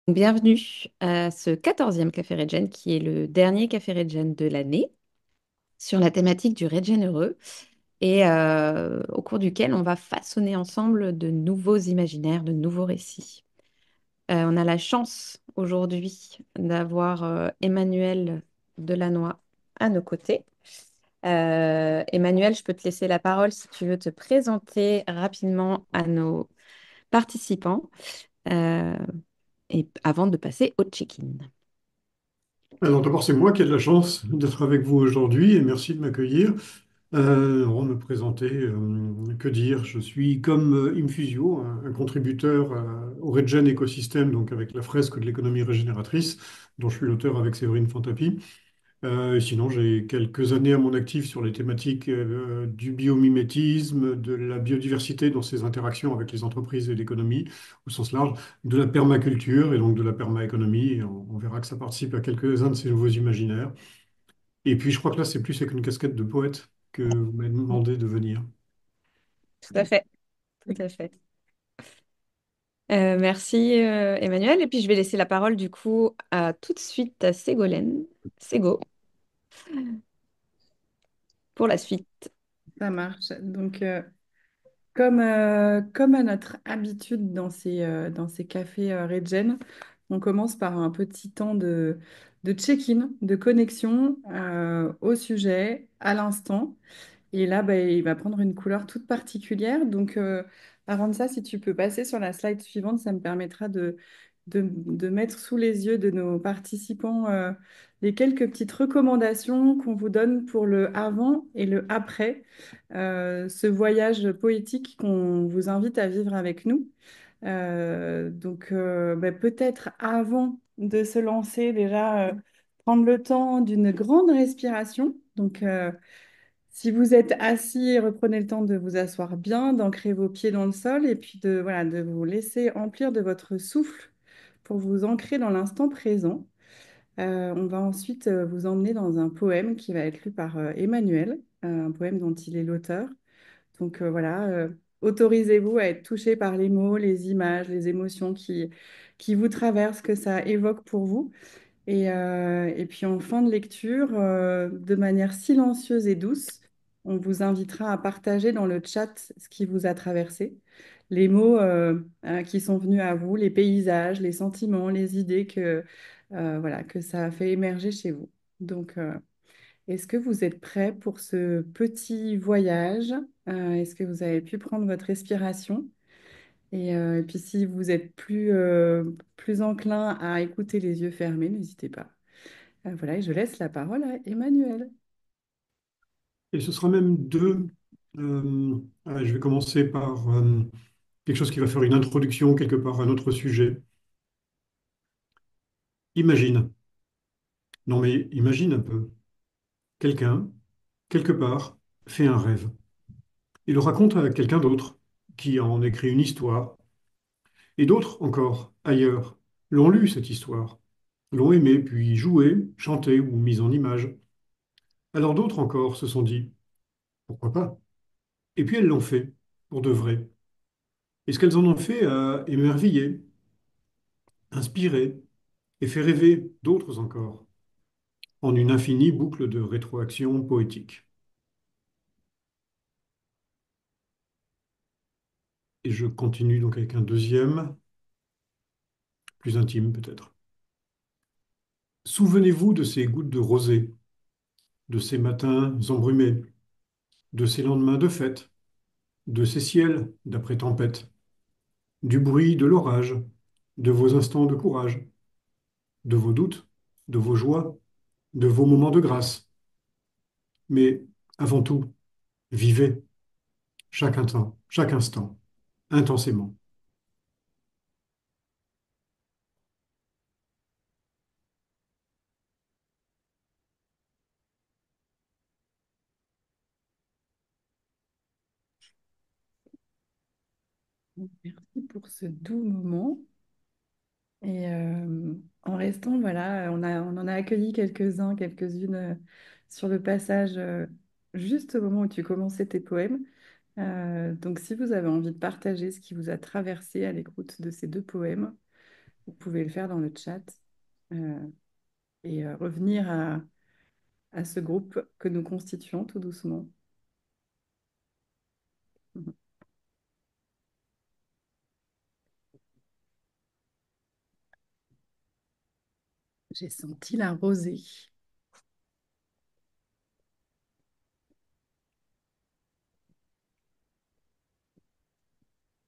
Bienvenue à ce 14e Café Regen qui est le dernier Café Regen de l'année sur la thématique du Regen heureux et au cours duquel on va façonner ensemble de nouveaux imaginaires, de nouveaux récits. On a la chance aujourd'hui d'avoir Emmanuel Delannoy à nos côtés. Emmanuel, je peux te laisser la parole si tu veux te présenter rapidement à nos participants euh, et avant de passer au check-in. Alors d'abord, c'est moi qui ai de la chance d'être avec vous aujourd'hui et merci de m'accueillir. On me présenter, que dire? Je suis comme Infusio, un contributeur au Regen écosystème, donc avec la fresque de l'économie régénératrice, dont je suis l'auteur avec Séverine Fantapi. Et sinon, j'ai quelques années à mon actif sur les thématiques du biomimétisme, de la biodiversité dans ses interactions avec les entreprises et l'économie au sens large, de la permaculture et donc de la permaéconomie. Et on verra que ça participe à quelques-uns de ces nouveaux imaginaires. Et puis, je crois que là, c'est plus avec une casquette de poète que vous m'avez demandé de venir. Tout à fait, tout à fait. Merci Emmanuel. Et puis je vais laisser la parole du coup à tout de suite à Ségolène, Ségo, pour la suite. Ça marche. Donc, comme à notre habitude dans ces cafés Regen, on commence par un petit temps de check-in, de connexion au sujet, à l'instant. Et là, bah, il va prendre une couleur toute particulière. Donc, avant de ça, si tu peux passer sur la slide suivante, ça me permettra de mettre sous les yeux de nos participants les quelques petites recommandations qu'on vous donne pour le avant et le après, ce voyage poétique qu'on vous invite à vivre avec nous. Bah, peut-être avant de se lancer, déjà prendre le temps d'une grande respiration. Si vous êtes assis, reprenez le temps de vous asseoir bien, d'ancrer vos pieds dans le sol et puis voilà, de vous laisser emplir de votre souffle pour vous ancrer dans l'instant présent. On va ensuite vous emmener dans un poème qui va être lu par Emmanuel, un poème dont il est l'auteur. Voilà, autorisez-vous à être touché par les mots, les images, les émotions qui vous traversent, que ça évoque pour vous. Et puis en fin de lecture, de manière silencieuse et douce, on vous invitera à partager dans le chat ce qui vous a traversé, les mots qui sont venus à vous, les paysages, les sentiments, les idées voilà, que ça a fait émerger chez vous. Est-ce que vous êtes prêts pour ce petit voyage? Est-ce que vous avez pu prendre votre respiration? Et puis si vous êtes plus enclin à écouter les yeux fermés, n'hésitez pas. Voilà, et je laisse la parole à Emmanuel. Et ce sera même deux. Je vais commencer par quelque chose qui va faire une introduction quelque part à notre sujet. Imagine. Non mais imagine un peu. Quelqu'un, quelque part, fait un rêve. Il le raconte à quelqu'un d'autre, qui en écrit une histoire. Et d'autres encore, ailleurs, l'ont lu cette histoire, l'ont aimée, puis jouée, chantée ou mise en image. Alors d'autres encore se sont dit, pourquoi pas? Et puis elles l'ont fait, pour de vrai. Et ce qu'elles en ont fait a émerveillé, inspiré et fait rêver d'autres encore, en une infinie boucle de rétroaction poétique. Et je continue donc avec un deuxième, plus intime peut-être. Souvenez-vous de ces gouttes de rosée, de ces matins embrumés, de ces lendemains de fête, de ces ciels d'après-tempête, du bruit de l'orage, de vos instants de courage, de vos doutes, de vos joies, de vos moments de grâce. Mais avant tout, vivez chaque instant, intensément. Merci pour ce doux moment. Et en restant, voilà, on en a accueilli quelques-uns, quelques-unes sur le passage juste au moment où tu commençais tes poèmes. Donc, si vous avez envie de partager ce qui vous a traversé à l'écoute de ces deux poèmes, Vous pouvez le faire dans le chat euh, et revenir à ce groupe que nous constituons tout doucement. Mhm. J'ai senti la rosée.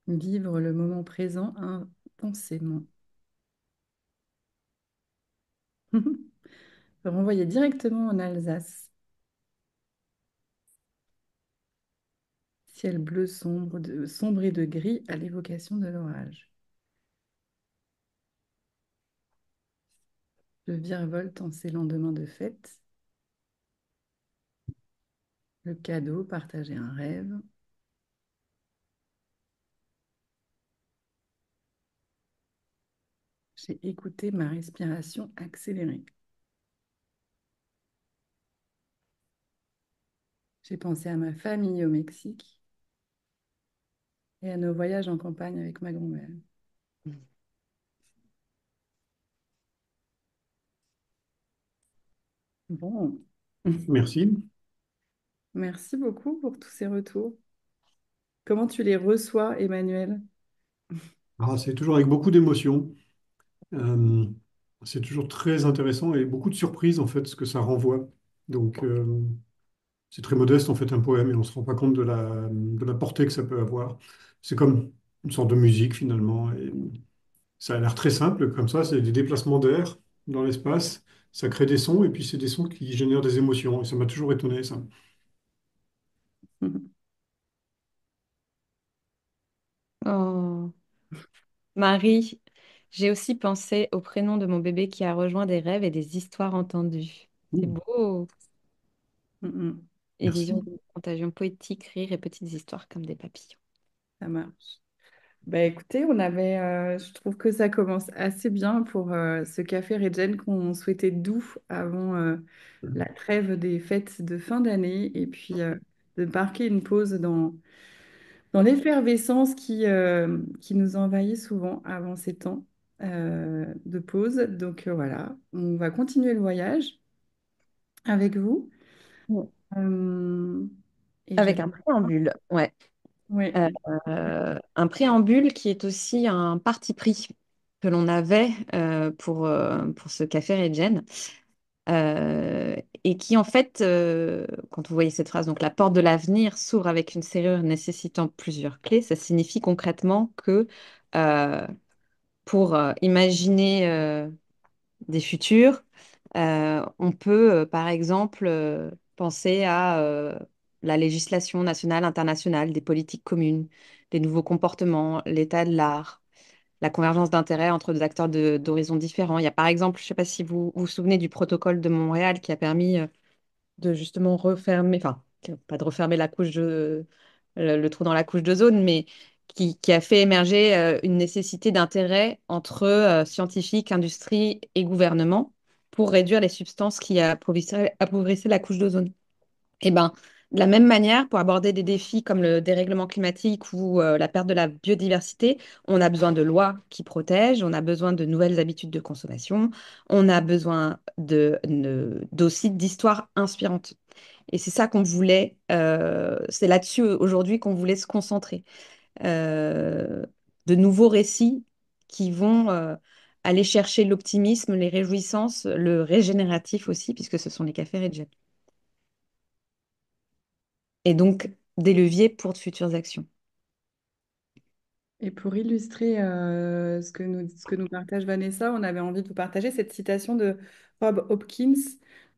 Vivre le moment présent intensément. Renvoyer directement en Alsace. Ciel bleu sombre, sombre et de gris à l'évocation de l'orage. Le virevolte en ces lendemains de fête. Le cadeau, partager un rêve. J'ai écouté ma respiration accélérée. J'ai pensé à ma famille au Mexique et à nos voyages en campagne avec ma grand-mère. Bon, Merci. merci beaucoup pour tous ces retours. Comment tu les reçois, Emmanuel? Ah, c'est toujours avec beaucoup d'émotion. Euh, c'est toujours très intéressant et beaucoup de surprises en fait ce que ça renvoie. Donc c'est très modeste en fait un poème et on se rend pas compte de la portée que ça peut avoir. C'est comme une sorte de musique finalement. Et ça a l'air très simple comme ça, c'est des déplacements d'air dans l'espace. Ça crée des sons et puis c'est des sons qui génèrent des émotions. Et ça m'a toujours étonné ça. Oh, Marie, j'ai aussi pensé au prénom de mon bébé qui a rejoint des rêves et des histoires entendues. C'est Ouh, beau. Mm. Et merci. vision d'une contagion poétique, rire et petites histoires comme des papillons. Ça marche. Bah écoutez, je trouve que ça commence assez bien pour ce café Regen qu'on souhaitait doux avant la trêve des fêtes de fin d'année et puis de marquer une pause dans l'effervescence qui nous envahit souvent avant ces temps de pause. Donc voilà, on va continuer le voyage avec vous. Mm. Euh, et je... Avec un préambule, ouais. Oui. Euh, un préambule qui est aussi un parti pris que l'on avait pour ce café Regen. Euh, et qui en fait, quand vous voyez cette phrase, donc la porte de l'avenir s'ouvre avec une serrure nécessitant plusieurs clés, ça signifie concrètement que euh, pour imaginer des futurs, on peut par exemple penser à la législation nationale, internationale, des politiques communes, des nouveaux comportements, l'état de l'art, la convergence d'intérêts entre des acteurs d'horizons différents. Il y a par exemple, je ne sais pas si vous vous souvenez du protocole de Montréal qui a permis de justement refermer, enfin, pas de refermer la couche le trou dans la couche d'ozone, mais qui a fait émerger une nécessité d'intérêt entre scientifiques, industrie et gouvernement pour réduire les substances qui appauvrissaient la couche d'ozone. Eh ben, de la même manière, pour aborder des défis comme le dérèglement climatique ou la perte de la biodiversité, on a besoin de lois qui protègent, on a besoin de nouvelles habitudes de consommation, on a besoin d'aussi d'histoires inspirantes. Et c'est ça qu'on voulait, c'est là-dessus aujourd'hui qu'on voulait se concentrer. Euh, de nouveaux récits qui vont aller chercher l'optimisme, les réjouissances, le régénératif aussi, puisque ce sont les cafés Regen. Et donc des leviers pour de futures actions. Et pour illustrer ce que nous partage Vanessa, on avait envie de vous partager cette citation de Rob Hopkins.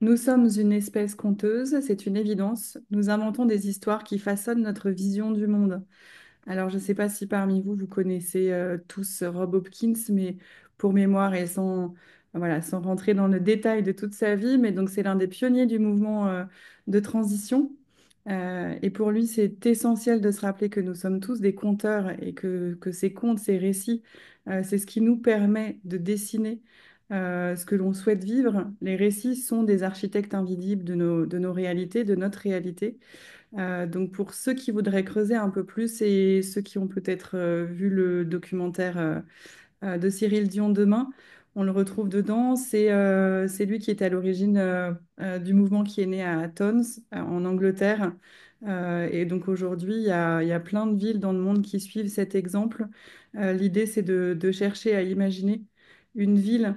Nous sommes une espèce conteuse, c'est une évidence. Nous inventons des histoires qui façonnent notre vision du monde. Alors, je ne sais pas si parmi vous, vous connaissez tous Rob Hopkins, mais pour mémoire et voilà, sans rentrer dans le détail de toute sa vie, mais donc c'est l'un des pionniers du mouvement de transition. Et pour lui, c'est essentiel de se rappeler que nous sommes tous des conteurs et que ces contes, ces récits, c'est ce qui nous permet de dessiner ce que l'on souhaite vivre. Les récits sont des architectes invisibles de nos réalités, de notre réalité. Donc pour ceux qui voudraient creuser un peu plus et ceux qui ont peut-être vu le documentaire de Cyril Dion demain. On le retrouve dedans. C'est lui qui est à l'origine du mouvement qui est né à Athens, en Angleterre. Et donc aujourd'hui, il y a plein de villes dans le monde qui suivent cet exemple. L'idée, c'est de chercher à imaginer une ville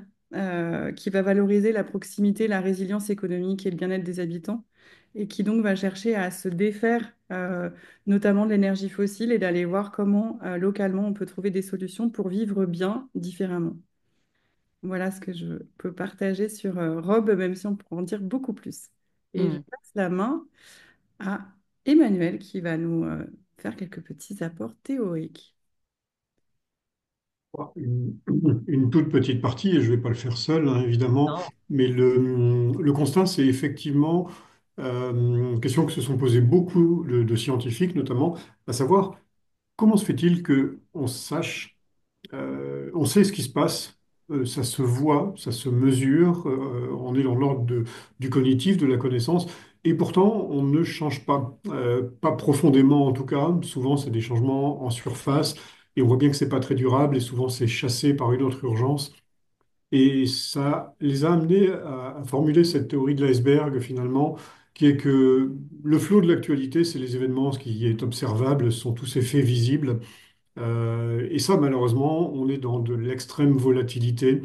qui va valoriser la proximité, la résilience économique et le bien-être des habitants, et qui donc va chercher à se défaire notamment de l'énergie fossile et d'aller voir comment localement on peut trouver des solutions pour vivre bien différemment. Voilà ce que je peux partager sur Rob, même si on pourrait en dire beaucoup plus. Et je Hmm. passe la main à Emmanuel qui va nous faire quelques petits apports théoriques. Une, une toute petite partie, et je ne vais pas le faire seul, hein, évidemment, Non. mais le constat, c'est effectivement une question que se sont posées beaucoup de scientifiques, notamment, à savoir comment se fait-il que on sache, on sait ce qui se passe, ça se voit, ça se mesure, on est dans l'ordre du cognitif, de la connaissance, et pourtant on ne change pas, pas profondément en tout cas. Souvent c'est des changements en surface, et on voit bien que c'est pas très durable, et souvent c'est chassé par une autre urgence. Et ça les a amenés à formuler cette théorie de l'iceberg finalement, qui est que le flot de l'actualité, c'est les événements, ce qui est observable, ce sont tous ces faits visibles. Et ça, malheureusement, on est dans de l'extrême volatilité.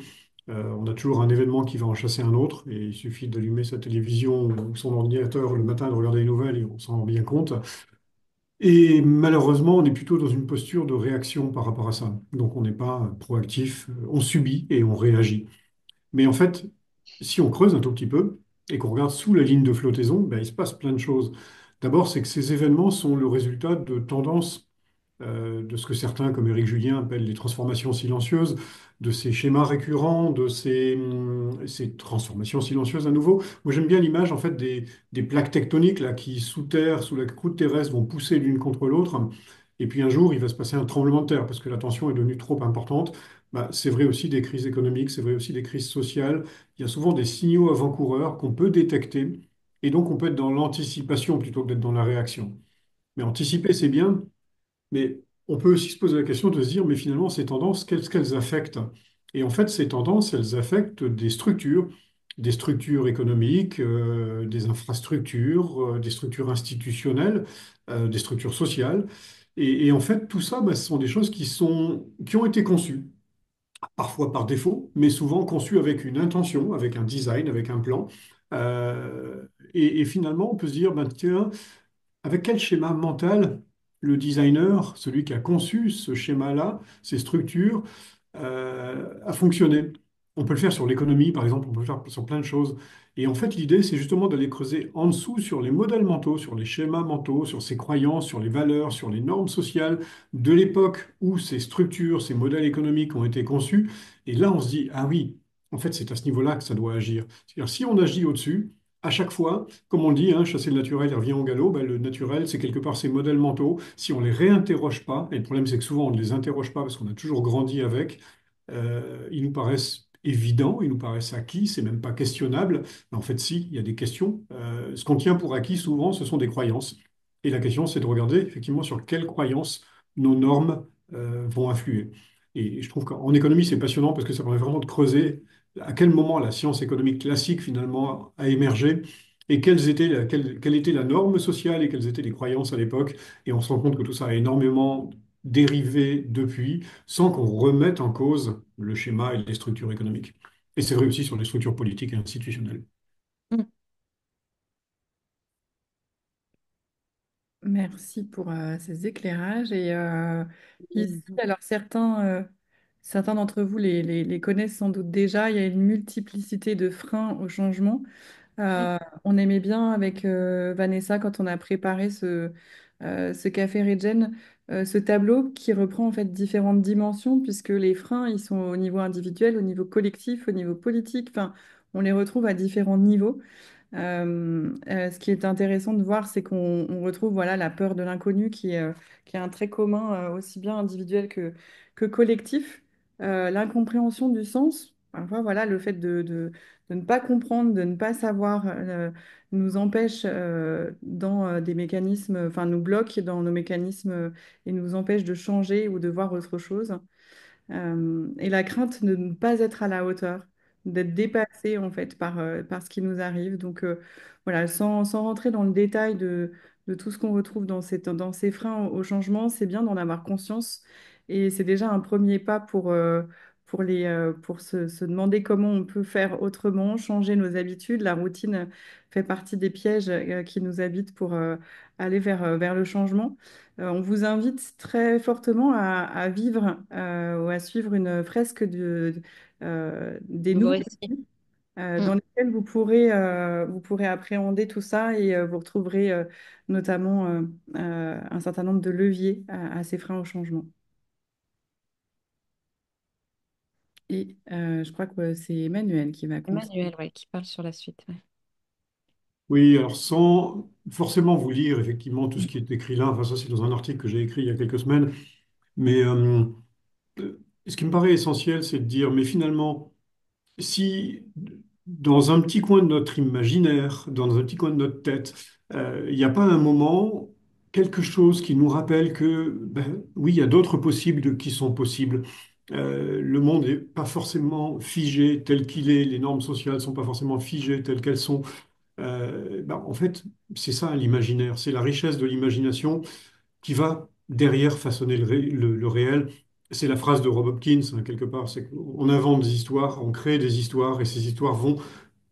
On a toujours un événement qui va en chasser un autre, et il suffit d'allumer sa télévision ou son ordinateur le matin, de regarder les nouvelles, et on s'en rend bien compte. Et malheureusement, on est plutôt dans une posture de réaction par rapport à ça. Donc on n'est pas proactif, on subit et on réagit. Mais en fait, si on creuse un tout petit peu et qu'on regarde sous la ligne de flottaison, ben, il se passe plein de choses. D'abord, c'est que ces événements sont le résultat de tendances, de ce que certains, comme Éric Julien, appellent les transformations silencieuses, de ces schémas récurrents, de ces transformations silencieuses à nouveau. Moi, j'aime bien l'image en fait des plaques tectoniques là, qui, sous terre, sous la croûte terrestre, vont pousser l'une contre l'autre. Et puis un jour, il va se passer un tremblement de terre parce que la tension est devenue trop importante. Bah, c'est vrai aussi des crises économiques, c'est vrai aussi des crises sociales. Il y a souvent des signaux avant-coureurs qu'on peut détecter. Et donc, on peut être dans l'anticipation plutôt que d'être dans la réaction. Mais anticiper, c'est bien, mais on peut aussi se poser la question de se dire, mais finalement, ces tendances, qu'est-ce qu'elles affectent? Et en fait, ces tendances, elles affectent des structures économiques, des infrastructures, des structures institutionnelles, des structures sociales. Et en fait, tout ça, bah, ce sont des choses qui ont été conçues, parfois par défaut, mais souvent conçues avec une intention, avec un design, avec un plan. Euh, et finalement, on peut se dire, ben, tiens, avec quel schéma mental le designer, celui qui a conçu ce schéma-là, ces structures, a fonctionné? On peut le faire sur l'économie, par exemple, on peut le faire sur plein de choses. Et en fait, l'idée, c'est justement d'aller creuser en dessous sur les modèles mentaux, sur les schémas mentaux, sur ces croyances, sur les valeurs, sur les normes sociales de l'époque où ces structures, ces modèles économiques ont été conçus. Et là, on se dit, ah oui, en fait, c'est à ce niveau-là que ça doit agir. C'est-à-dire, si on agit au-dessus, à chaque fois, comme on le dit, hein, chasser le naturel, il revient au galop. Ben, le naturel, c'est quelque part ces modèles mentaux. Si on les réinterroge pas, et le problème, c'est que souvent, on ne les interroge pas parce qu'on a toujours grandi avec, ils nous paraissent évidents, ils nous paraissent acquis, c'est même pas questionnable. Mais en fait, si, il y a des questions. Ce qu'on tient pour acquis, souvent, ce sont des croyances. Et la question, c'est de regarder effectivement sur quelles croyances nos normes vont influer. Et je trouve qu'en économie, c'est passionnant parce que ça permet vraiment de creuser à quel moment la science économique classique, finalement, a émergé et quelle était la norme sociale et quelles étaient les croyances à l'époque. Et on se rend compte que tout ça a énormément dérivé depuis, sans qu'on remette en cause le schéma et les structures économiques. Et c'est vrai aussi sur les structures politiques et institutionnelles. Hmm. Merci pour ces éclairages. Et ici, alors certains d'entre vous les connaissent sans doute déjà, il y a une multiplicité de freins au changement. On aimait bien avec Vanessa, quand on a préparé ce café Regen, ce tableau qui reprend en fait différentes dimensions, puisque les freins, ils sont au niveau individuel, au niveau collectif, au niveau politique, enfin, on les retrouve à différents niveaux. Ce qui est intéressant de voir, c'est qu'on retrouve voilà, la peur de l'inconnu qui est un trait commun aussi bien individuel que collectif. L'incompréhension du sens, parfois voilà, le fait de ne pas comprendre, de ne pas savoir, nous empêche dans des mécanismes, enfin nous bloque dans nos mécanismes et nous empêche de changer ou de voir autre chose. et la crainte de ne pas être à la hauteur, d'être dépassé en fait par ce qui nous arrive. Donc voilà, sans rentrer dans le détail de tout ce qu'on retrouve dans ces freins au changement, c'est bien d'en avoir conscience et c'est déjà un premier pas pour se demander comment on peut faire autrement, changer nos habitudes. La routine fait partie des pièges qui nous habitent pour aller vers le changement. On vous invite très fortement à vivre ou à suivre une fresque des Nouveau nouveaux récit. récits, Mm. dans lesquels vous pourrez appréhender tout ça et vous retrouverez notamment un certain nombre de leviers à ces freins au changement. Et je crois que c'est Emmanuel qui va continuer. Emmanuel, ouais, qui parle sur la suite. Ouais. Oui, alors sans forcément vous lire effectivement tout ce qui est écrit là, enfin ça c'est dans un article que j'ai écrit il y a quelques semaines, mais ce qui me paraît essentiel, c'est de dire, mais finalement, si dans un petit coin de notre imaginaire, dans un petit coin de notre tête, il n'y a pas un moment, quelque chose qui nous rappelle que, ben, oui, il y a d'autres possibles qui sont possibles. Le monde n'est pas forcément figé tel qu'il est, les normes sociales ne sont pas forcément figées telles qu'elles sont. Ben, en fait, c'est ça l'imaginaire, c'est la richesse de l'imagination qui va derrière façonner le réel. C'est la phrase de Rob Hopkins, hein, quelque part, c'est qu'on invente des histoires, on crée des histoires, et ces histoires vont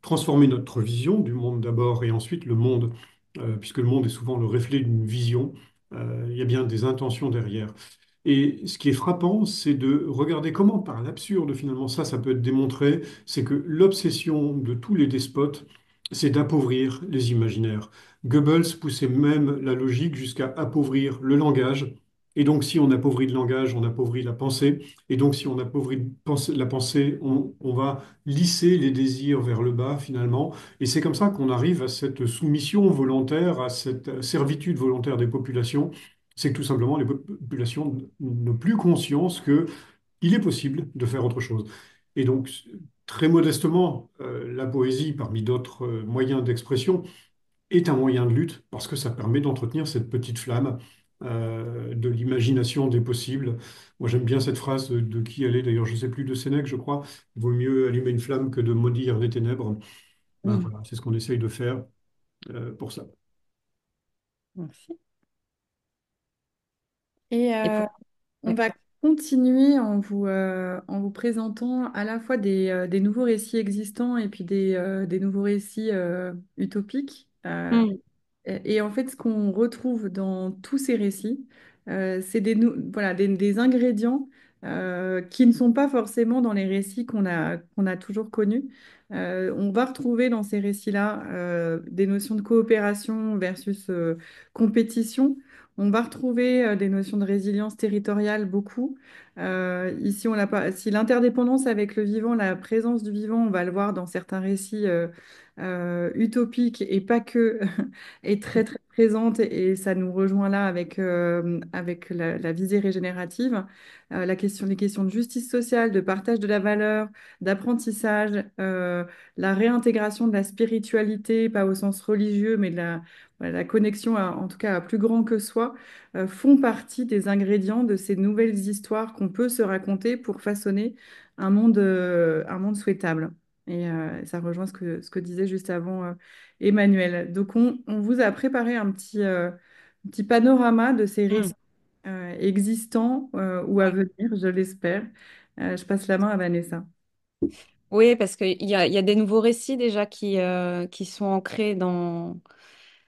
transformer notre vision du monde d'abord, et ensuite le monde, puisque le monde est souvent le reflet d'une vision. Il y a bien des intentions derrière. Et ce qui est frappant, c'est de regarder comment, par l'absurde, finalement, ça peut être démontré, c'est que l'obsession de tous les despotes, c'est d'appauvrir les imaginaires. Goebbels poussait même la logique jusqu'à appauvrir le langage. Et donc, si on appauvrit le langage, on appauvrit la pensée. Et donc, si on appauvrit la pensée, on va lisser les désirs vers le bas, finalement. Et c'est comme ça qu'on arrive à cette soumission volontaire, à cette servitude volontaire des populations, c'est que tout simplement les populations n'ont plus conscience qu'il est possible de faire autre chose. Et donc, très modestement, la poésie, parmi d'autres moyens d'expression, est un moyen de lutte parce que ça permet d'entretenir cette petite flamme de l'imagination des possibles. Moi, j'aime bien cette phrase de qui elle est, d'ailleurs, je ne sais plus, de Sénèque, je crois. Il vaut mieux allumer une flamme que de maudire les ténèbres. Ben Mm. voilà, c'est ce qu'on essaye de faire pour ça. Merci. Et Et pour... on ouais. va continuer en vous présentant à la fois des nouveaux récits existants et puis des nouveaux récits utopiques. Mm. Et en fait, ce qu'on retrouve dans tous ces récits, c'est voilà, des ingrédients qui ne sont pas forcément dans les récits qu'on a toujours connus. On va retrouver dans ces récits-là des notions de coopération versus compétition. On va retrouver des notions de résilience territoriale beaucoup. Ici, on l'a pas. Si l'interdépendance avec le vivant, la présence du vivant, on va le voir dans certains récits utopiques et pas que, est très très présente et ça nous rejoint là avec la visée régénérative. Les questions de justice sociale, de partage de la valeur, d'apprentissage, la réintégration de la spiritualité, pas au sens religieux, mais de voilà, la connexion en tout cas à plus grand que soi, font partie des ingrédients de ces nouvelles histoires qu'on peut se raconter pour façonner un monde souhaitable. Et ça rejoint ce que disait juste avant Emmanuel. Donc, on vous a préparé un petit panorama de ces Mm. récits existants ou à Ouais. venir, je l'espère. Je passe la main à Vanessa. Oui, parce qu'il y a des nouveaux récits déjà qui sont ancrés dans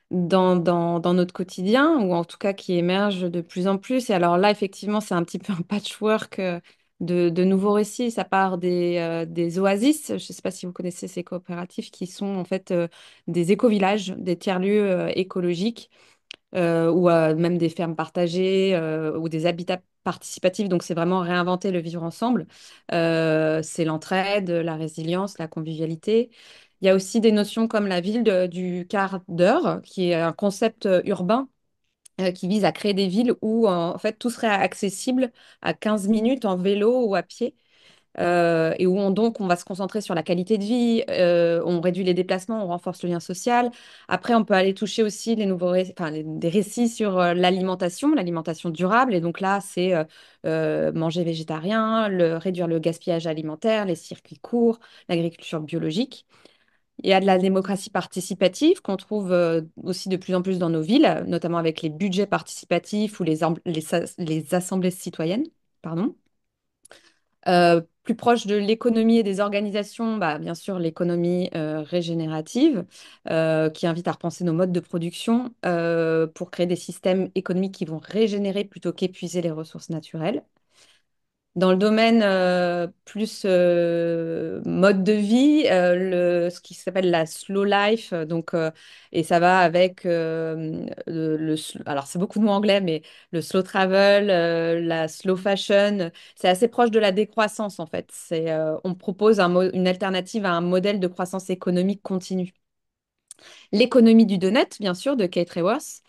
notre quotidien, ou en tout cas qui émergent de plus en plus. Et alors là, effectivement, c'est un petit peu un patchwork de nouveaux récits. Ça part des oasis. Je ne sais pas si vous connaissez ces coopératives qui sont en fait des éco-villages, des tiers-lieux écologiques ou même des fermes partagées ou des habitats participatifs. Donc, c'est vraiment réinventer le vivre ensemble. C'est l'entraide, la résilience, la convivialité. Il y a aussi des notions comme la ville du quart d'heure, qui est un concept urbain qui vise à créer des villes où en fait tout serait accessible à 15 minutes en vélo ou à pied. et où donc on va se concentrer sur la qualité de vie, on réduit les déplacements, on renforce le lien social. Après, on peut aller toucher aussi des récits sur l'alimentation durable. Et donc là, c'est manger végétarien, réduire le gaspillage alimentaire, les circuits courts, l'agriculture biologique. Il y a de la démocratie participative qu'on trouve aussi de plus en plus dans nos villes, notamment avec les budgets participatifs ou les assemblées citoyennes. Pardon. Plus proche de l'économie et des organisations, bah, bien sûr l'économie régénérative, qui invite à repenser nos modes de production pour créer des systèmes économiques qui vont régénérer plutôt qu'épuiser les ressources naturelles. Dans le domaine plus mode de vie, ce qui s'appelle la slow life, et ça va avec alors c'est beaucoup de mots anglais, mais le slow travel, la slow fashion, c'est assez proche de la décroissance en fait. On propose une alternative à un modèle de croissance économique continue. L'économie du donut, bien sûr, de Kate Raworth,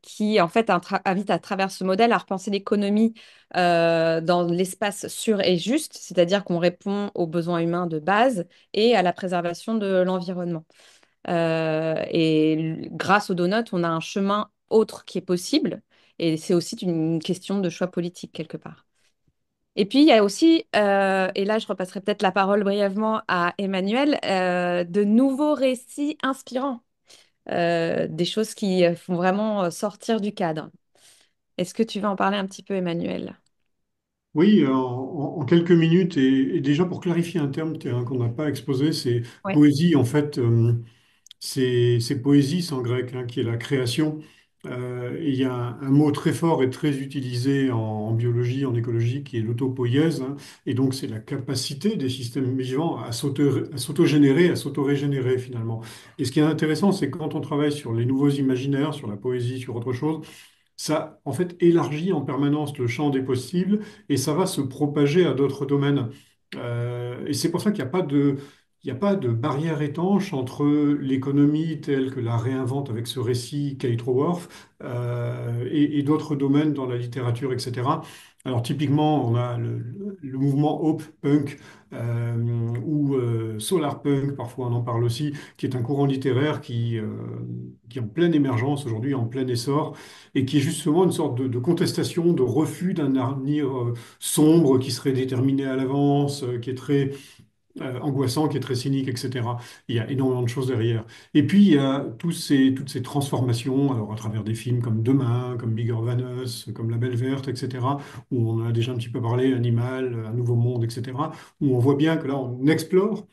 qui en fait invite à travers ce modèle à repenser l'économie dans l'espace sûr et juste, c'est-à-dire qu'on répond aux besoins humains de base et à la préservation de l'environnement. Grâce aux donuts, on a un chemin autre qui est possible, et c'est aussi une question de choix politique quelque part. Et puis, il y a aussi, et là, je repasserai peut-être la parole brièvement à Emmanuel, de nouveaux récits inspirants, des choses qui font vraiment sortir du cadre. Est-ce que tu veux en parler un petit peu, Emmanuel? Oui, en quelques minutes, et déjà pour clarifier un terme qu'on n'a pas exposé, c'est Ouais. poésie, en fait, c'est poésie en grec, hein, qui est la création. Et il y a un mot très fort et très utilisé en biologie, en écologie, qui est l'autopoïèse, hein. Et donc, c'est la capacité des systèmes vivants à s'autogénérer, à s'autorégénérer finalement. Et ce qui est intéressant, c'est que quand on travaille sur les nouveaux imaginaires, sur la poésie, sur autre chose, ça, en fait, élargit en permanence le champ des possibles et ça va se propager à d'autres domaines. Et c'est pour ça il n'y a pas de barrière étanche entre l'économie telle que la réinvente avec ce récit Kate Raworth et d'autres domaines dans la littérature, etc. Alors typiquement, on a le mouvement Hope Punk ou Solar Punk, parfois on en parle aussi, qui est un courant littéraire qui est en pleine émergence aujourd'hui, en plein essor et qui est justement une sorte de contestation, de refus d'un avenir sombre qui serait déterminé à l'avance, qui est très angoissant, qui est très cynique, etc. Il y a énormément de choses derrière. Et puis, il y a toutes ces transformations, alors à travers des films comme Demain, comme Bigger Than Us, comme La Belle Verte, etc., où on en a déjà un petit peu parlé, Animal, Un Nouveau Monde, etc., où on voit bien que là, on explore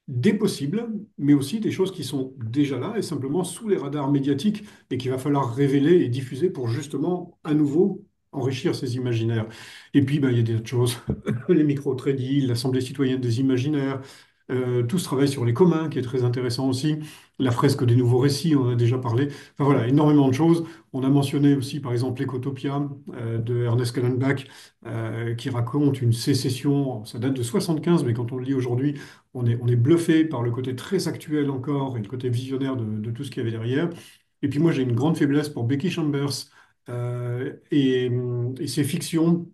des possibles, mais aussi des choses qui sont déjà là et simplement sous les radars médiatiques et qu'il va falloir révéler et diffuser pour justement à nouveau enrichir ces imaginaires. Et puis, ben, il y a des autres choses, les micro-crédits, l'Assemblée citoyenne des imaginaires, tout ce travail sur les communs qui est très intéressant aussi, la fresque des nouveaux récits, on en a déjà parlé. Enfin voilà, énormément de choses. On a mentionné aussi par exemple l'Ecotopia de Ernest Callenbach qui raconte une sécession, ça date de 75, mais quand on le lit aujourd'hui, on est bluffé par le côté très actuel encore et le côté visionnaire de tout ce qu'il y avait derrière. Et puis moi, j'ai une grande faiblesse pour Becky Chambers et ses fictions.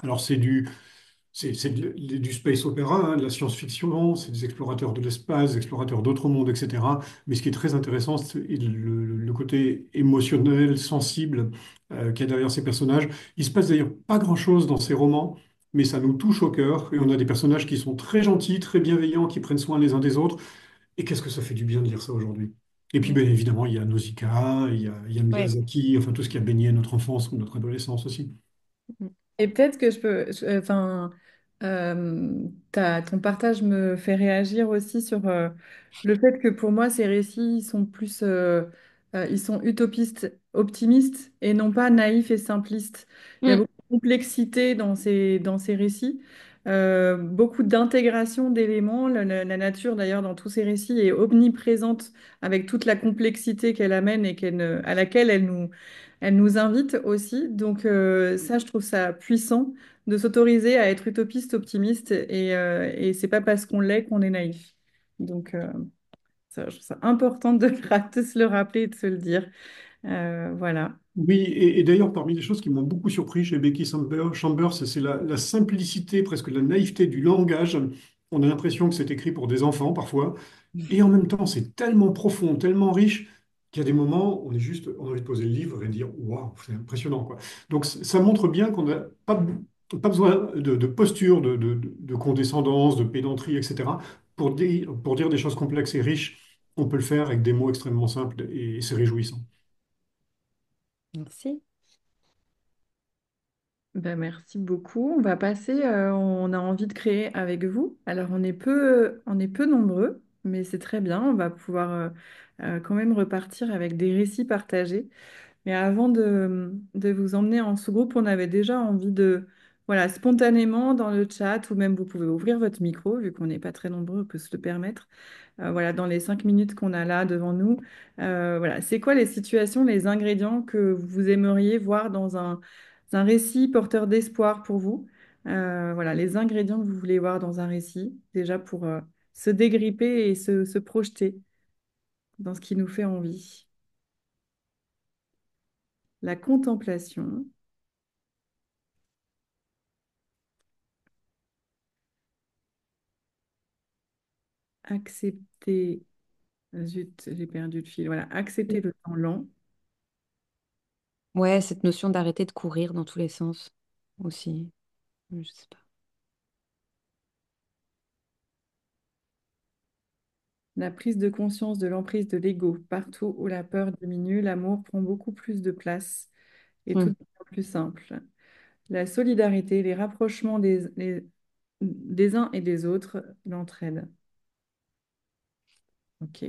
Alors c'est du space opéra, hein, de la science-fiction, c'est des explorateurs de l'espace, des explorateurs d'autres mondes, etc. Mais ce qui est très intéressant, c'est le côté émotionnel, sensible qu'il y a derrière ces personnages. Il se passe d'ailleurs pas grand-chose dans ces romans, mais ça nous touche au cœur. Et on a des personnages qui sont très gentils, très bienveillants, qui prennent soin les uns des autres. Et qu'est-ce que ça fait du bien de lire ça aujourd'hui? Et puis, bien évidemment, il y a Nausicaa, il y a Ouais. Miyazaki, enfin tout ce qui a baigné notre enfance ou notre adolescence aussi. Et peut-être que enfin, ton partage me fait réagir aussi sur le fait que pour moi, ces récits ils sont plus, ils sont utopistes, optimistes et non pas naïfs et simplistes. Il y a Mm. beaucoup de complexité dans ces récits, beaucoup d'intégration d'éléments. La nature, d'ailleurs, dans tous ces récits est omniprésente avec toute la complexité qu'elle amène et à laquelle elle nous invite aussi. Donc ça, je trouve ça puissant de s'autoriser à être utopiste, optimiste, et c'est pas parce qu'on l'est qu'on est naïf. Donc ça, je trouve ça important de se le rappeler et de se le dire. Voilà. Oui, et d'ailleurs, parmi les choses qui m'ont beaucoup surpris chez Chambers, c'est la simplicité, presque la naïveté du langage. On a l'impression que c'est écrit pour des enfants parfois, et en même temps, c'est tellement profond, tellement riche, qu'il y a des moments où on a envie de poser le livre et de dire, waouh, c'est impressionnant, quoi. Donc, ça montre bien qu'on n'a pas besoin de posture, de condescendance, de pédanterie, etc., pour dire des choses complexes et riches. On peut le faire avec des mots extrêmement simples, et c'est réjouissant. Merci. Ben, merci beaucoup. On va passer, on a envie de créer avec vous. Alors, on est peu nombreux, mais c'est très bien. On va pouvoir quand même repartir avec des récits partagés. Mais avant de vous emmener en sous-groupe, on avait déjà envie de, voilà, spontanément dans le chat, ou même vous pouvez ouvrir votre micro, vu qu'on n'est pas très nombreux, on peut se le permettre. Voilà, dans les 5 minutes qu'on a là devant nous, voilà, c'est quoi les situations, les ingrédients que vous aimeriez voir dans un récit porteur d'espoir pour vous? Voilà, les ingrédients que vous voulez voir dans un récit, déjà pour se dégripper et se projeter dans ce qui nous fait envie. La contemplation. Accepter, zut, j'ai perdu le fil. Voilà, accepter le temps lent. Ouais, cette notion d'arrêter de courir dans tous les sens aussi. Je sais pas. La prise de conscience de l'emprise de l'ego. Partout où la peur diminue, l'amour prend beaucoup plus de place et tout Hmm. devient plus simple. La solidarité, les rapprochements des uns et des autres, l'entraide. Ok.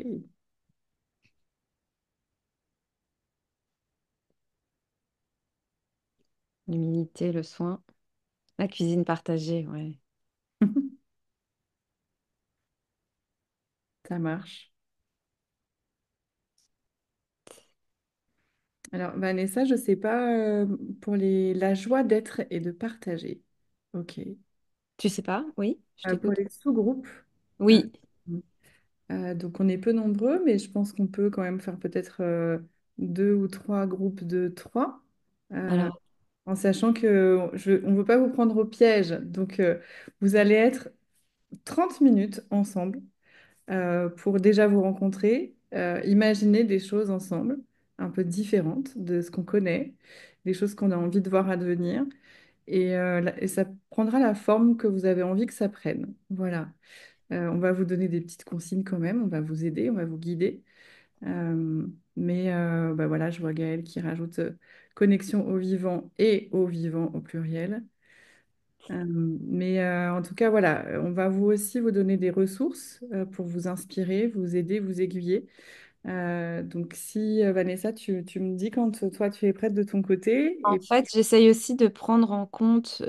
L'humilité, le soin, la cuisine partagée, ouais. Ça marche. Alors, Vanessa, je ne sais pas pour la joie d'être et de partager. Ok. Tu sais pas? Oui, je Pour t'écoute. les sous-groupes, euh, Oui. donc on est peu nombreux, mais je pense qu'on peut quand même faire peut-être 2 ou 3 groupes de 3, euh, Alors, en sachant que on ne veut pas vous prendre au piège. Donc vous allez être 30 minutes ensemble pour déjà vous rencontrer, imaginer des choses ensemble, un peu différentes de ce qu'on connaît, des choses qu'on a envie de voir advenir. Et ça prendra la forme que vous avez envie que ça prenne. Voilà. On va vous donner des petites consignes quand même, on va vous aider, on va vous guider. Mais bah voilà, je vois Gaëlle qui rajoute connexion au vivant et au vivant au pluriel. Mais en tout cas, voilà, on va vous aussi vous donner des ressources pour vous inspirer, vous aider, vous aiguiller. Donc si Vanessa, tu me dis quand toi tu es prête de ton côté. en Et fait, j'essaye aussi de prendre en compte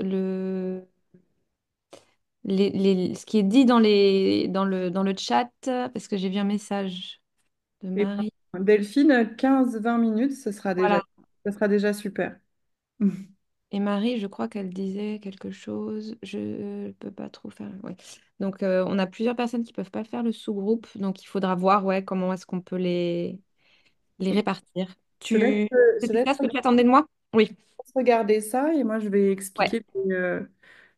ce qui est dit dans le chat, parce que j'ai vu un message de et Marie. Delphine, 15-20 minutes, Voilà. ça sera déjà super. Et Marie, je crois qu'elle disait quelque chose. Je ne peux pas trop faire. Ouais. Donc, on a plusieurs personnes qui ne peuvent pas faire le sous-groupe. Donc, il faudra voir ouais, comment est-ce qu'on peut les répartir. Je te laisse, je te C'était laisse ça ce que tu attendais de moi? Oui. regarder ça et moi je vais Ouais. expliquer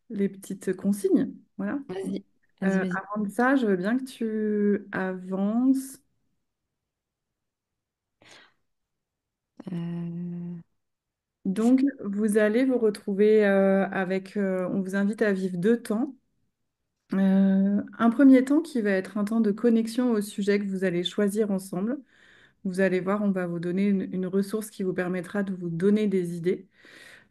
les petites consignes. Voilà. Vas-y. Vas-y, vas-y. Avant de ça, je veux bien que tu avances. Euh, Donc, vous allez vous retrouver on vous invite à vivre 2 temps. Un premier temps qui va être un temps de connexion au sujet que vous allez choisir ensemble. Vous allez voir, on va vous donner une ressource qui vous permettra de vous donner des idées.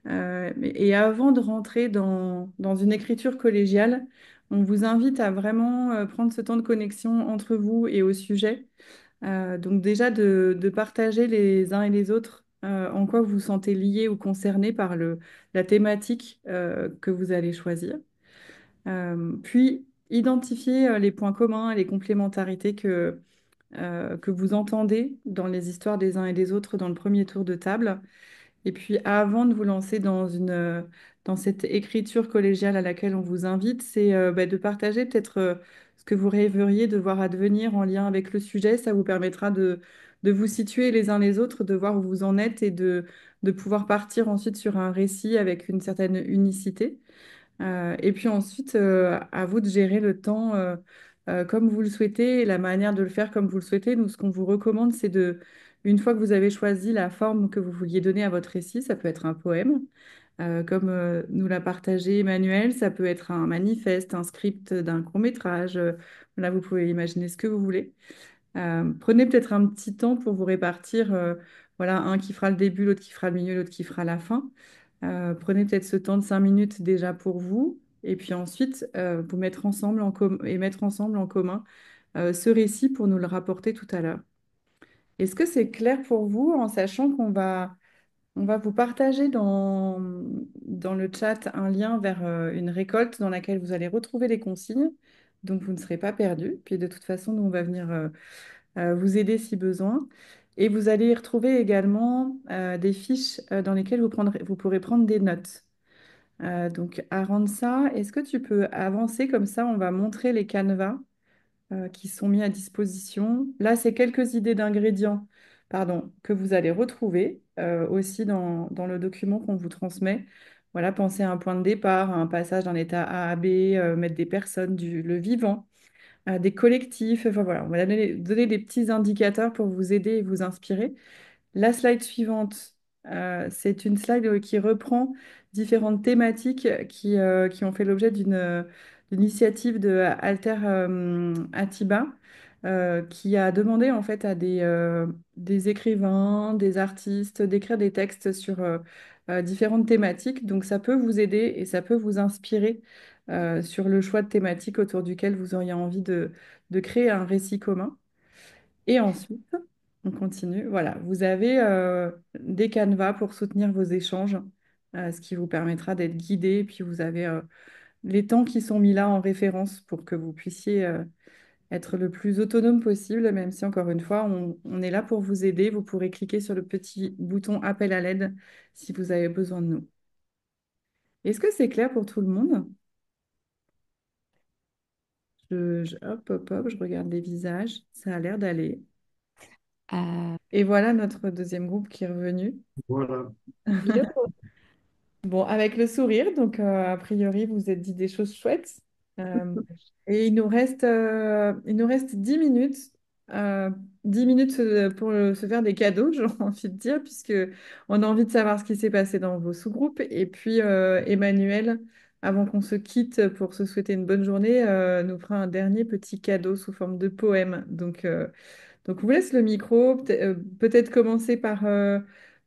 Et avant de rentrer dans une écriture collégiale, on vous invite à vraiment prendre ce temps de connexion entre vous et au sujet. Donc déjà de partager les uns et les autres en quoi vous vous sentez liés ou concernés par la thématique que vous allez choisir. Puis identifier les points communs et les complémentarités que vous entendez dans les histoires des uns et des autres dans le premier tour de table. Et puis avant de vous lancer dans cette écriture collégiale à laquelle on vous invite, c'est bah, de partager peut-être ce que vous rêveriez de voir advenir en lien avec le sujet. Ça vous permettra de vous situer les uns les autres, de voir où vous en êtes et de pouvoir partir ensuite sur un récit avec une certaine unicité. Et puis ensuite, à vous de gérer le temps comme vous le souhaitez et la manière de le faire comme vous le souhaitez. Nous, ce qu'on vous recommande, c'est une fois que vous avez choisi la forme que vous vouliez donner à votre récit, ça peut être un poème, comme nous l'a partagé Emmanuel, ça peut être un manifeste, un script d'un court-métrage. Là, vous pouvez imaginer ce que vous voulez. Prenez peut-être un petit temps pour vous répartir. Voilà, un qui fera le début, l'autre qui fera le milieu, l'autre qui fera la fin. Prenez peut-être ce temps de 5 minutes déjà pour vous. Et puis ensuite, vous mettre ensemble et mettre ensemble en commun ce récit pour nous le rapporter tout à l'heure. Est-ce que c'est clair pour vous en sachant on va vous partager dans le chat un lien vers une récolte dans laquelle vous allez retrouver les consignes, donc vous ne serez pas perdu. Puis de toute façon, nous, on va venir vous aider si besoin. Et vous allez y retrouver également des fiches dans lesquelles vous pourrez prendre des notes. Donc, Aranza, est-ce que tu peux avancer comme ça? On va montrer les canevas qui sont mis à disposition. Là, c'est quelques idées d'ingrédients, pardon, que vous allez retrouver aussi dans le document qu'on vous transmet. Voilà, pensez à un point de départ, à un passage d'un état A à B, mettre des personnes, le vivant, des collectifs. Enfin voilà, on va donner des petits indicateurs pour vous aider et vous inspirer. La slide suivante, c'est une slide qui reprend différentes thématiques qui ont fait l'objet d'une initiative de Alter Atiba, qui a demandé en fait à des écrivains, des artistes d'écrire des textes sur différentes thématiques. Donc ça peut vous aider et ça peut vous inspirer sur le choix de thématiques autour duquel vous auriez envie de créer un récit commun. Et ensuite, on continue. Voilà, vous avez des canevas pour soutenir vos échanges, ce qui vous permettra d'être guidé. Puis vous avez les temps qui sont mis là en référence pour que vous puissiez être le plus autonome possible, même si encore une fois, on est là pour vous aider. Vous pourrez cliquer sur le petit bouton appel à l'aide si vous avez besoin de nous. Est-ce que c'est clair pour tout le monde? Hop, hop, hop, je regarde les visages. Ça a l'air d'aller. Euh, Et voilà notre deuxième groupe qui est revenu. Voilà. Yo. Bon, avec le sourire, donc a priori, vous êtes dit des choses chouettes. Euh, et il nous reste 10 minutes, euh, 10 minutes pour se faire des cadeaux, j'ai envie de dire, puisque on a envie de savoir ce qui s'est passé dans vos sous-groupes. Et puis, Emmanuel, avant qu'on se quitte pour se souhaiter une bonne journée, nous fera un dernier petit cadeau sous forme de poème. Donc, on vous laisse le micro. Peut-être commencer par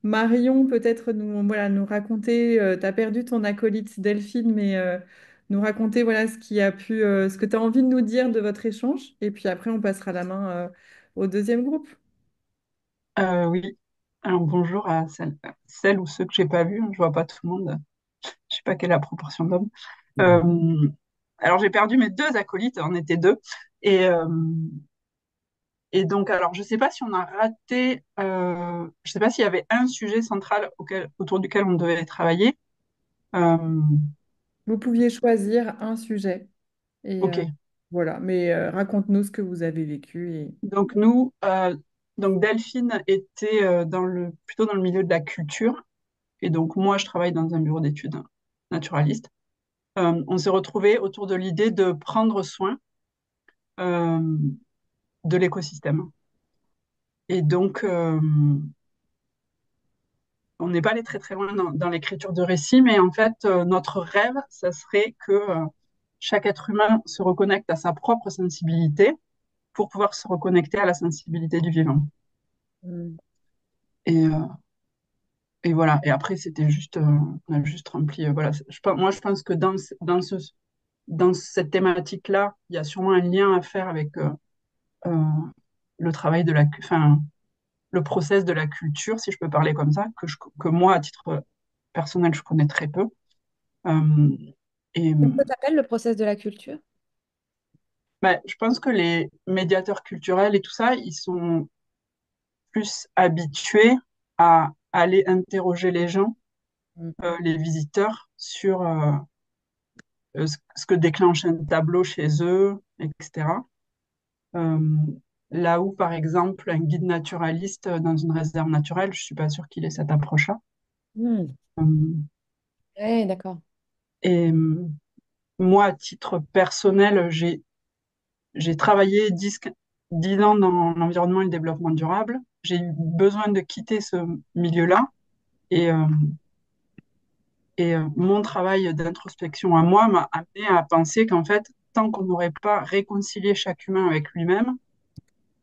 Marion, peut-être nous raconter. Tu as perdu ton acolyte Delphine, mais nous raconter voilà, ce que tu as envie de nous dire de votre échange. Et puis après, on passera la main au deuxième groupe. Oui, alors bonjour à celles ou ceux que j'ai pas vus, je vois pas tout le monde, je sais pas quelle est la proportion d'hommes. Euh, alors j'ai perdu mes deux acolytes, on était deux, et, euh, et donc alors je sais pas si on a raté, je sais pas s'il y avait un sujet central autour duquel on devait travailler. Euh, Vous pouviez choisir un sujet. Et ok, voilà, mais raconte-nous ce que vous avez vécu. donc nous, donc Delphine était plutôt dans le milieu de la culture, et donc moi je travaille dans un bureau d'études naturaliste. On s'est retrouvés autour de l'idée de prendre soin euh, de l'écosystème. Et donc, on n'est pas allé très très loin dans l'écriture de récits, mais en fait, notre rêve, ça serait que chaque être humain se reconnecte à sa propre sensibilité pour pouvoir se reconnecter à la sensibilité du vivant. Mm. Et, euh, et voilà. Et après, c'était juste, on a juste rempli. Voilà. Moi, je pense que dans cette thématique-là, il y a sûrement un lien à faire avec euh, le travail enfin, le process de la culture, si je peux parler comme ça, que moi, à titre personnel, je connais très peu. Euh, et Comment ça s'appelle le process de la culture? ben, je pense que les médiateurs culturels et tout ça, ils sont plus habitués à aller interroger les gens, Mm. les visiteurs, sur ce que déclenche un tableau chez eux, etc. Euh, Là où, par exemple, un guide naturaliste dans une réserve naturelle, je suis pas sûre qu'il ait cette approche-là. Hmm. Euh, Ouais, d'accord. et moi, à titre personnel, j'ai travaillé 10 ans dans l'environnement et le développement durable. J'ai eu besoin de quitter ce milieu-là. Et, mon travail d'introspection à moi m'a amené à penser qu'en fait, tant qu'on n'aurait pas réconcilié chaque humain avec lui-même,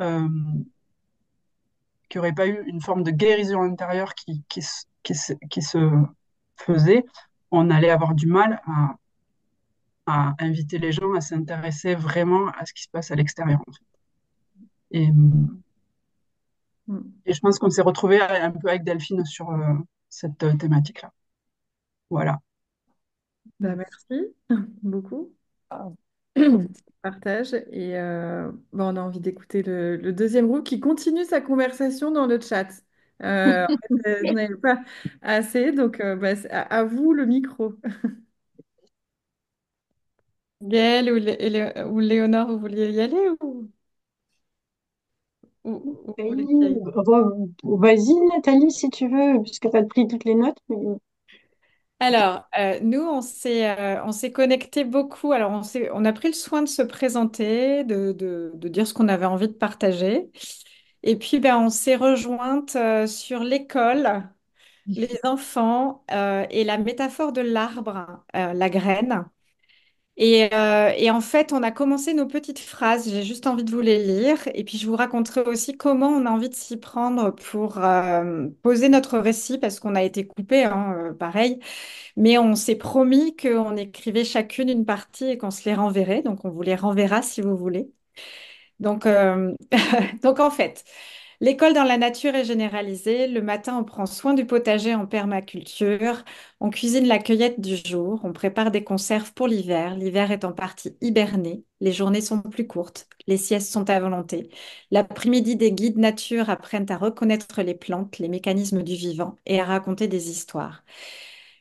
euh, qu'il n'y aurait pas eu une forme de guérison intérieure qui se faisait, on allait avoir du mal à inviter les gens à s'intéresser vraiment à ce qui se passe à l'extérieur, en fait. Et, Mm. et je pense qu'on s'est retrouvé un peu avec Delphine sur cette thématique-là. Voilà. Bah, merci beaucoup Ah. pour ce partage. Et on a envie d'écouter le deuxième groupe qui continue sa conversation dans le chat. En fait, vous n'avez pas assez, donc c'est à vous le micro. Gaëlle ou Léonore, vous vouliez y aller ou vous voulez que j'y aille? Vas-y, Nathalie, si tu veux, puisque tu as pris toutes les notes. Alors, nous, on s'est connecté beaucoup. Alors, on a pris le soin de se présenter, de dire ce qu'on avait envie de partager. Et puis, ben, on s'est rejointe sur l'école, les enfants et la métaphore de l'arbre, la graine. Et en fait, on a commencé nos petites phrases. J'ai juste envie de vous les lire. Et puis, je vous raconterai aussi comment on a envie de s'y prendre pour poser notre récit, parce qu'on a été coupé, hein, pareil. Mais on s'est promis qu'on écrivait chacune une partie et qu'on se les renverrait. Donc, on vous les renverra si vous voulez. Donc, donc en fait, l'école dans la nature est généralisée. Le matin, on prend soin du potager en permaculture. On cuisine la cueillette du jour. On prépare des conserves pour l'hiver. L'hiver est en partie hiberné. Les journées sont plus courtes. Les siestes sont à volonté. L'après-midi, des guides nature apprennent à reconnaître les plantes, les mécanismes du vivant et à raconter des histoires.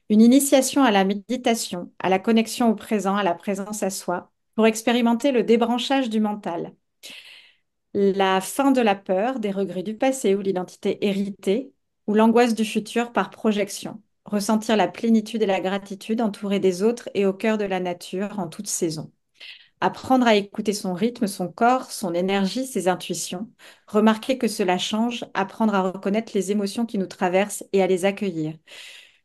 Une initiation à la méditation, à la connexion au présent, à la présence à soi, pour expérimenter le débranchage du mental. La fin de la peur, des regrets du passé ou l'identité héritée, ou l'angoisse du futur par projection. Ressentir la plénitude et la gratitude entourée des autres et au cœur de la nature en toute saison. Apprendre à écouter son rythme, son corps, son énergie, ses intuitions. Remarquer que cela change. Apprendre à reconnaître les émotions qui nous traversent et à les accueillir.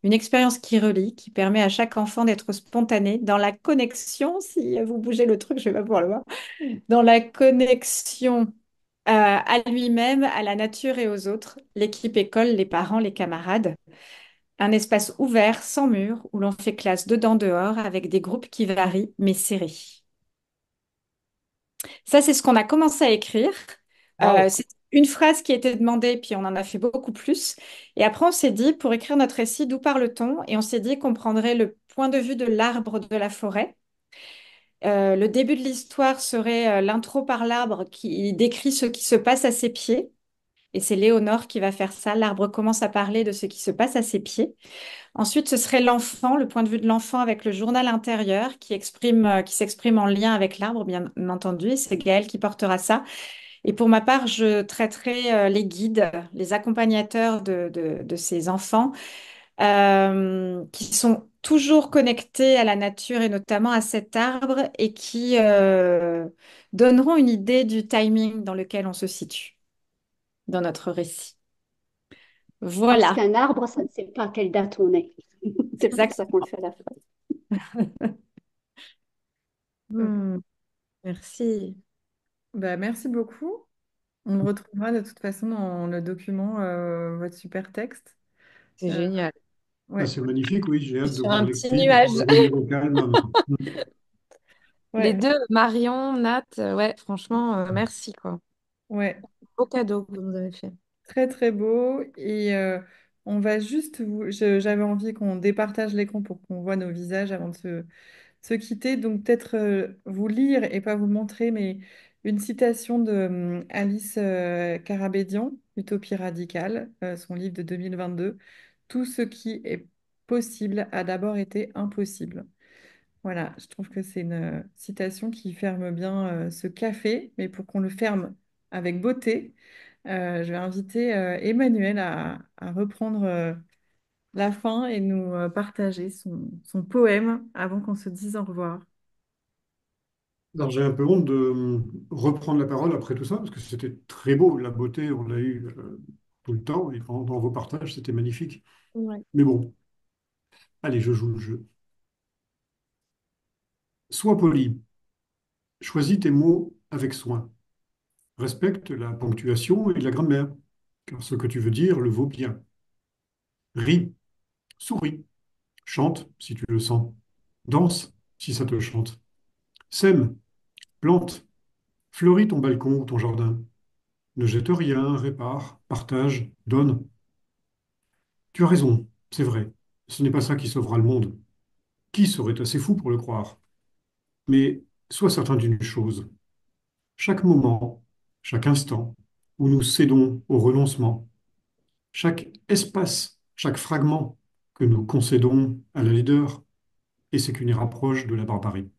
Une expérience qui relie, qui permet à chaque enfant d'être spontané dans la connexion, si vous bougez le truc, je vais pas pouvoir le voir, dans la connexion à lui-même, à la nature et aux autres, l'équipe école, les parents, les camarades. Un espace ouvert, sans mur, où l'on fait classe dedans, dehors, avec des groupes qui varient, mais serrés. Ça, c'est ce qu'on a commencé à écrire. Waouh! C'est une phrase qui a été demandée, puis on en a fait beaucoup plus. Et après, on s'est dit, pour écrire notre récit, d'où parle-t-on? Et on s'est dit qu'on prendrait le point de vue de l'arbre de la forêt. Le début de l'histoire serait l'intro par l'arbre qui décrit ce qui se passe à ses pieds. Et c'est Léonore qui va faire ça. L'arbre commence à parler de ce qui se passe à ses pieds. Ensuite, ce serait l'enfant, le point de vue de l'enfant avec le journal intérieur qui s'exprime en lien avec l'arbre, bien entendu. Et c'est Gaëlle qui portera ça. Et pour ma part, je traiterai les guides, les accompagnateurs de ces enfants qui sont toujours connectés à la nature et notamment à cet arbre et qui donneront une idée du timing dans lequel on se situe dans notre récit. Parce Voilà, qu'un arbre, ça ne sait pas à quelle date on est. C'est pour exact. ça qu'on le fait à la fin. Hmm, merci. Bah, merci beaucoup. On retrouvera de toute façon dans le document votre super texte. C'est Euh, génial. Ah, ouais, c'est magnifique, oui, j'ai hâte de Sur voir un les petit guides nuage. revenir au calme. Les ouais, deux, Marion, Nat, ouais, franchement, merci, quoi. ouais. Beau cadeau que vous nous avez fait. Très très beau. Et on va juste j'avais envie qu'on départage l'écran pour qu'on voit nos visages avant de se quitter. Donc peut-être vous lire et pas vous montrer, mais une citation de Alice Karabédian, Utopie radicale, son livre de 2022. Tout ce qui est possible a d'abord été impossible. Voilà, je trouve que c'est une citation qui ferme bien ce café, mais pour qu'on le ferme avec beauté. Je vais inviter Emmanuel à reprendre la fin et nous partager son poème avant qu'on se dise au revoir. Alors j'ai un peu honte de reprendre la parole après tout ça, parce que c'était très beau, la beauté, on l'a eu tout le temps, et dans vos partages, c'était magnifique. Ouais. Mais bon, allez, je joue le jeu. Sois poli, choisis tes mots avec soin, respecte la ponctuation et la grammaire, car ce que tu veux dire le vaut bien. Ris, souris, chante si tu le sens, danse si ça te chante, sème, plante, fleuris ton balcon ou ton jardin. Ne jette rien, répare, partage, donne. Tu as raison, c'est vrai. Ce n'est pas ça qui sauvera le monde. Qui serait assez fou pour le croire? Mais sois certain d'une chose. Chaque moment, chaque instant où nous cédons au renoncement, chaque espace, chaque fragment que nous concédons à la laideur, et c'est qu'une rapproche de la barbarie.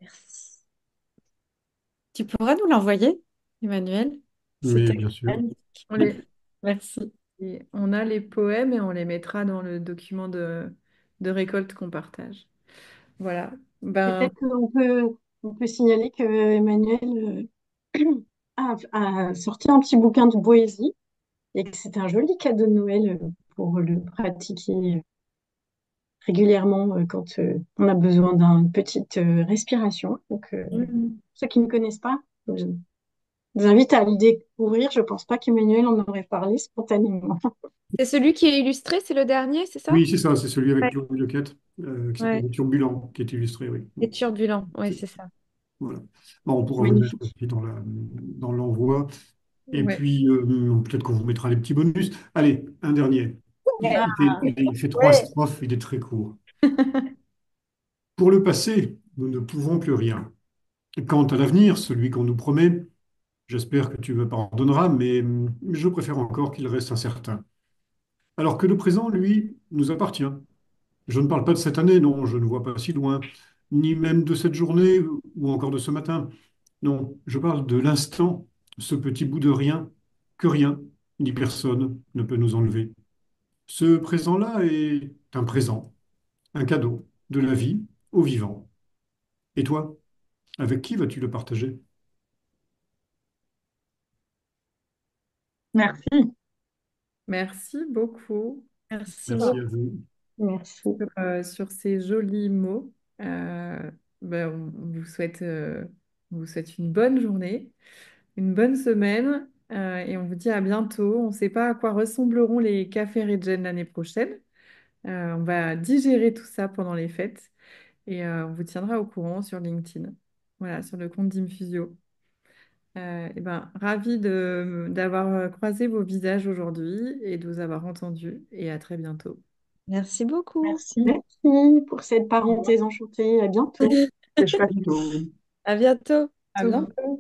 Merci. Tu pourras nous l'envoyer, Emmanuel? Mais C'était bien sûr. magnifique. On les, Merci. et on a les poèmes et on les mettra dans le document de récolte qu'on partage. Voilà. Ben, Peut-être on peut signaler que Emmanuel a sorti un petit bouquin de poésie et que c'est un joli cadeau de Noël pour le pratiquer régulièrement quand on a besoin d'une petite respiration. Donc, ceux qui ne connaissent pas, je vous invite à le découvrir. Je ne pense pas qu'Emmanuel en aurait parlé spontanément. C'est celui qui est illustré, c'est le dernier, c'est ça? Oui, c'est ça, c'est celui avec Ouais. Chloé Lequette, qui Ouais. s'appelle Turbulent, qui est illustré, oui. C'est turbulent, ouais, C'est- c'est ça. Voilà. Bon, on pourra vous le mettre Magnifique. aussi dans l'envoi. Et ouais. puis, peut-être qu'on vous mettra les petits bonus. Allez, un dernier. Ouais. Il fait trois Ouais. strophes, il est très court. Pour le passé, nous ne pouvons plus rien. Quant à l'avenir, celui qu'on nous promet, j'espère que tu me pardonneras, mais je préfère encore qu'il reste incertain. Alors que le présent, lui, nous appartient. Je ne parle pas de cette année, non, je ne vois pas si loin, ni même de cette journée ou encore de ce matin. Non, je parle de l'instant, ce petit bout de rien, que rien, ni personne ne peut nous enlever. Ce présent-là est un présent, un cadeau de la vie au vivant. Et toi, avec qui vas-tu le partager? Merci. Merci beaucoup Merci Merci beaucoup. à vous. Merci. sur ces jolis mots. Ben, on vous souhaite une bonne journée, une bonne semaine et on vous dit à bientôt. On ne sait pas à quoi ressembleront les cafés Regen l'année prochaine. On va digérer tout ça pendant les fêtes et on vous tiendra au courant sur LinkedIn, voilà, sur le compte d'Infusio. Et ben, ravi d'avoir croisé vos visages aujourd'hui et de vous avoir entendu et à très bientôt. Merci beaucoup. Merci. Merci pour cette parenthèse enchantée. À bientôt. C'est chouette. À bientôt. À bientôt, À tout le monde. bientôt.